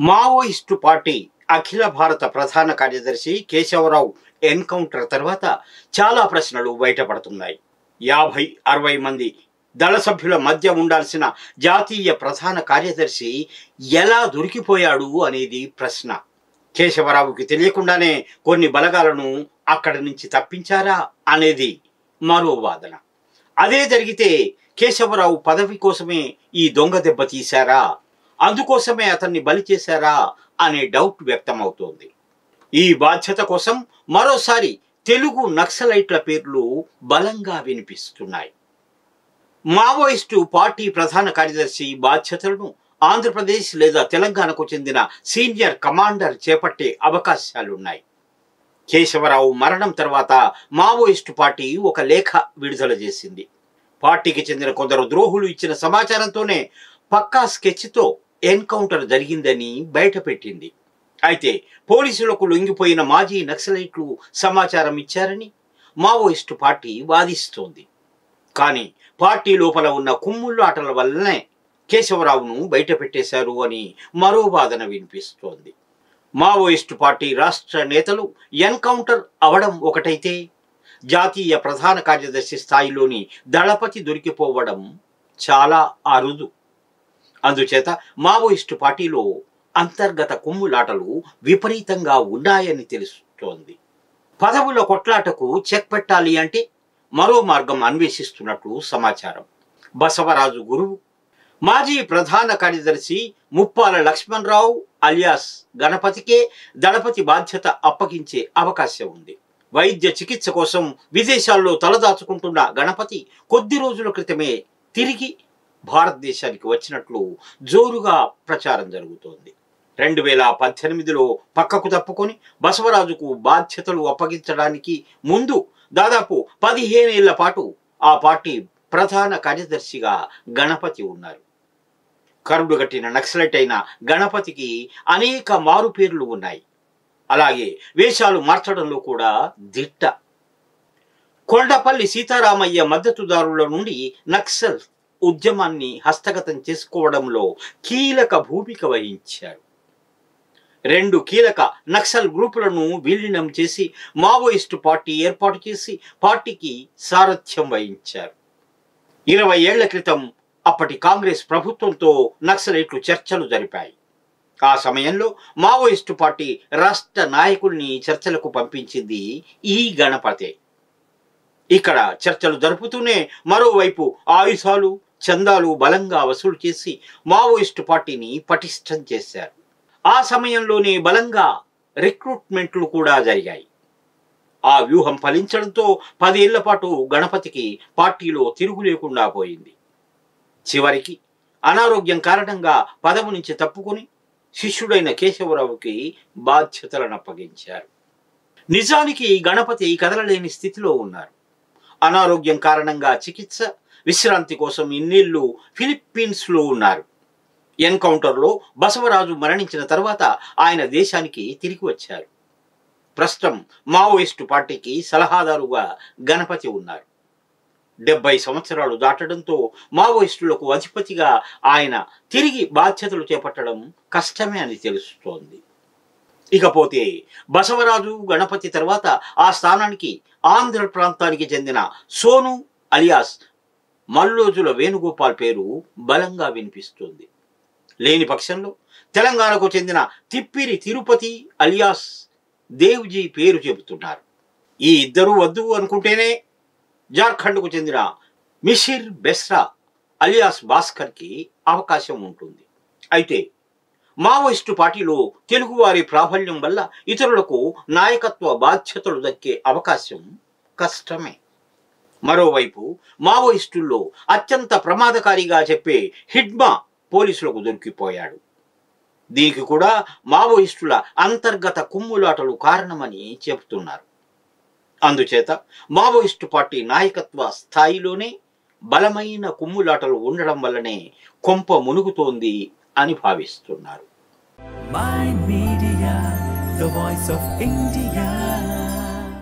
Maoist party అఖిల భారత ప్రధాన కార్యదర్శి కేశవరావు ఎన్కౌంటర్ తర్వాత చాలా ప్రశ్నలు బయటపడుతున్నాయి. 50-60 మంది దళ సభ్యుల మధ్య ఉండాల్సిన జాతీయ ప్రధాన కార్యదర్శి ఎలా దొరికిపోయాడు అనేది ప్రశ్న. కేశవరావుకి తెలియకుండానే కొన్ని బలగాలను అక్కడి నుంచి తప్పించారా అనేది మరో వాదన. అదే జరిగితే కేశవరావు పదవి కోసమే ఈ దొంగ దెబ్బ తీశారా, అందుకోసమే అతన్ని బలి చేశారా అనే డౌట్ వ్యక్తమవుతోంది. ఈ బాధ్యత కోసం మరోసారి తెలుగు నక్సలైట్ల పేర్లు బలంగా వినిపిస్తున్నాయి. మావోయిస్టు పార్టీ ప్రధాన కార్యదర్శి బాధ్యతలను ఆంధ్రప్రదేశ్ లేదా తెలంగాణకు చెందిన సీనియర్ కమాండర్ చేపట్టే అవకాశాలున్నాయి. కేశవరావు మరణం తర్వాత మావోయిస్టు పార్టీ ఒక లేఖ విడుదల చేసింది. పార్టీకి చెందిన కొందరు ద్రోహులు ఇచ్చిన సమాచారంతోనే పక్కా స్కెచ్తో ఎన్కౌంటర్ జరిగిందని బయటపెట్టింది. అయితే పోలీసులకు లొంగిపోయిన మాజీ నక్సలైట్లు సమాచారం ఇచ్చారని మావోయిస్టు పార్టీ వాదిస్తోంది. కానీ పార్టీ లోపల ఉన్న కుమ్ముళ్ళాటల వల్లనే కేశవరావును బయటపెట్టేశారు అని మరో వాదన వినిపిస్తోంది. మావోయిస్టు పార్టీ రాష్ట్ర నేతలు ఎన్కౌంటర్ అవడం ఒకటైతే, జాతీయ ప్రధాన కార్యదర్శి స్థాయిలోని దళపతి దొరికిపోవడం చాలా అరుదు. అందుచేత మావోయిస్టు పార్టీలో అంతర్గత కుమ్ములాటలు విపరీతంగా ఉన్నాయని తెలుస్తోంది. పదవుల కొట్లాటకు చెక్ పెట్టాలి అంటే మరో మార్గం అన్వేషిస్తున్నట్లు సమాచారం. బసవరాజు గురువు మాజీ ప్రధాన కార్యదర్శి ముప్పాల లక్ష్మణరావు అలియాస్ గణపతికే దళపతి బాధ్యత అప్పగించే అవకాశం ఉంది. వైద్య చికిత్స కోసం విదేశాల్లో తలదాచుకుంటున్న గణపతి కొద్ది రోజుల క్రితమే తిరిగి భారతదేశానికి వచ్చినట్లు జోరుగా ప్రచారం జరుగుతోంది. 2018లో పక్కకు తప్పుకొని బసవరాజుకు బాధ్యతలు అప్పగించడానికి ముందు దాదాపు 15 ఏళ్ల పాటు ఆ పార్టీ ప్రధాన కార్యదర్శిగా గణపతి ఉన్నారు. కరుడుగట్టిన నక్సలైట్ అయిన గణపతికి అనేక మారు పేర్లు ఉన్నాయి. అలాగే వేషాలు మార్చడంలో కూడా దిట్ట. కొండపల్లి సీతారామయ్య మద్దతుదారుల నుండి నక్సల్ ఉద్యమాన్ని హస్తగతం చేసుకోవడంలో కీలక భూమిక వహించారు. 2 కీలక నక్సల్ గ్రూపులను విలీనం చేసి మావోయిస్టు పార్టీ ఏర్పాటు చేసి పార్టీకి సారథ్యం వహించారు. 20 ఏళ్ల క్రితం అప్పటి కాంగ్రెస్ ప్రభుత్వంతో నక్సలైట్లు చర్చలు జరిపాయి. ఆ సమయంలో మావోయిస్టు పార్టీ రాష్ట్ర నాయకుల్ని చర్చలకు పంపించింది ఈ గణపతే. ఇక్కడ చర్చలు జరుపుతూనే మరోవైపు ఆయుధాలు చందాలు బలంగా వసూలు చేసి మావోయిస్టు పార్టీని పటిష్టం చేశారు. ఆ సమయంలోనే బలంగా రిక్రూట్మెంట్లు కూడా జరిగాయి. ఆ వ్యూహం ఫలించడంతో 10 ఏళ్ల పాటు గణపతికి పార్టీలో తిరుగు లేకుండా పోయింది. చివరికి అనారోగ్యం కారణంగా పదవి నుంచి తప్పుకొని శిష్యుడైన కేశవరావుకి బాధ్యతలను అప్పగించారు. నిజానికి గణపతి కదలలేని స్థితిలో ఉన్నారు. అనారోగ్యం కారణంగా చికిత్స విశ్రాంతి కోసం ఇన్నేళ్లు ఫిలిప్పీన్స్లో ఉన్నారు. ఎన్కౌంటర్లో బసవరాజు మరణించిన తర్వాత ఆయన దేశానికి తిరిగి వచ్చారు. ప్రస్తుతం మావోయిస్టు పార్టీకి సలహాదారుగా గణపతి ఉన్నారు. 70 సంవత్సరాలు దాటడంతో మావోయిస్టులకు అధిపతిగా ఆయన తిరిగి బాధ్యతలు చేపట్టడం కష్టమే అని తెలుస్తోంది. ఇకపోతే బసవరాజు గణపతి తర్వాత ఆ స్థానానికి ఆంధ్ర ప్రాంతానికి చెందిన సోను అలియాస్ మల్లోజుల వేణుగోపాల్ పేరు బలంగా వినిపిస్తుంది. లేని పక్షంలో తెలంగాణకు చెందిన తిప్పిరి తిరుపతి అలియాస్ దేవ్జీ పేరు చెబుతున్నారు. ఈ ఇద్దరు వద్దు అనుకుంటేనే జార్ఖండ్కు చెందిన మిషిర్ బెస్రా అలియాస్ భాస్కర్కి అవకాశం ఉంటుంది. అయితే మావోయిస్టు పార్టీలో తెలుగువారి ప్రాబల్యం వల్ల ఇతరులకు నాయకత్వ బాధ్యతలు దక్కే అవకాశం కష్టమే. మరోవైపు మావోయిస్టుల్లో అత్యంత ప్రమాదకారిగా చెప్పే హిడ్మా పోలీసులకు దొరికిపోయాడు. దీనికి కూడా మావోయిస్టుల అంతర్గత కుమ్ములాటలు కారణమని చెబుతున్నారు. అందుచేత మావోయిస్టు పార్టీ నాయకత్వ స్థాయిలోనే బలమైన కుమ్ములాటలు ఉండడం వల్లనే కొంప మునుగుతోంది అని భావిస్తున్నారు. My Media, the voice of India.